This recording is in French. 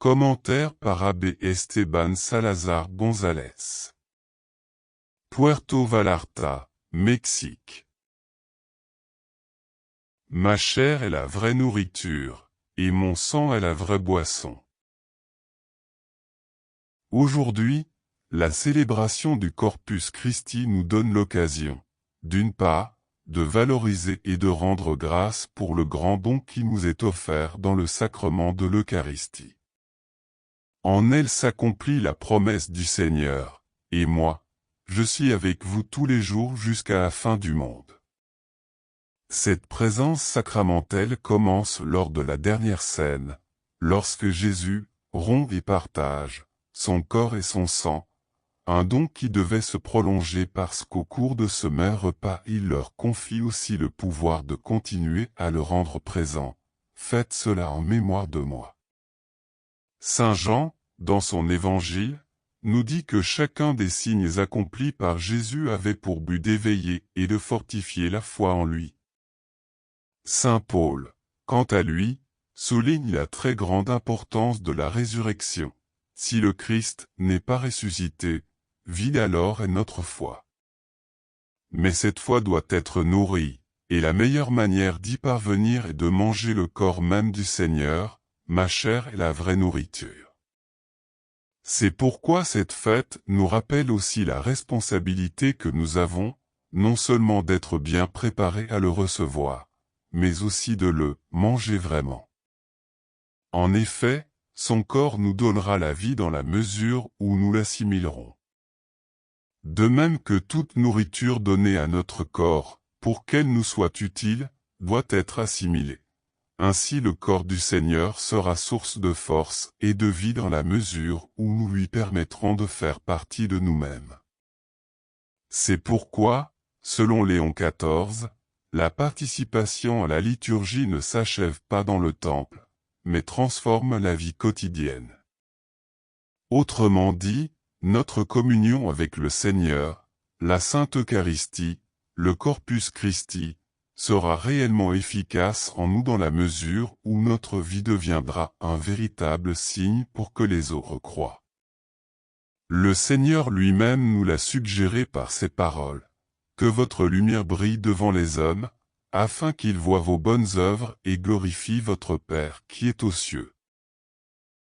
Commentaire par Abbé Esteban Salazar González. Puerto Vallarta, Mexique. Ma chair est la vraie nourriture, et mon sang est la vraie boisson. Aujourd'hui, la célébration du Corpus Christi nous donne l'occasion, d'une part, de valoriser et de rendre grâce pour le grand don qui nous est offert dans le sacrement de l'Eucharistie. En elle s'accomplit la promesse du Seigneur, et moi, je suis avec vous tous les jours jusqu'à la fin du monde. Cette présence sacramentelle commence lors de la dernière scène, lorsque Jésus rompt et partage son corps et son sang, un don qui devait se prolonger parce qu'au cours de ce même repas il leur confie aussi le pouvoir de continuer à le rendre présent. Faites cela en mémoire de moi. Saint Jean, dans son évangile, nous dit que chacun des signes accomplis par Jésus avait pour but d'éveiller et de fortifier la foi en lui. Saint Paul, quant à lui, souligne la très grande importance de la résurrection. Si le Christ n'est pas ressuscité, vide alors est notre foi. Mais cette foi doit être nourrie, et la meilleure manière d'y parvenir est de manger le corps même du Seigneur. Ma chair est la vraie nourriture. C'est pourquoi cette fête nous rappelle aussi la responsabilité que nous avons, non seulement d'être bien préparés à le recevoir, mais aussi de le manger vraiment. En effet, son corps nous donnera la vie dans la mesure où nous l'assimilerons. De même que toute nourriture donnée à notre corps, pour qu'elle nous soit utile, doit être assimilée. Ainsi le corps du Seigneur sera source de force et de vie dans la mesure où nous lui permettrons de faire partie de nous-mêmes. C'est pourquoi, selon Léon XIV, la participation à la liturgie ne s'achève pas dans le temple, mais transforme la vie quotidienne. Autrement dit, notre communion avec le Seigneur, la Sainte Eucharistie, le Corpus Christi, sera réellement efficace en nous dans la mesure où notre vie deviendra un véritable signe pour que les autres croient. Le Seigneur lui-même nous l'a suggéré par ces paroles. Que votre lumière brille devant les hommes, afin qu'ils voient vos bonnes œuvres et glorifient votre Père qui est aux cieux.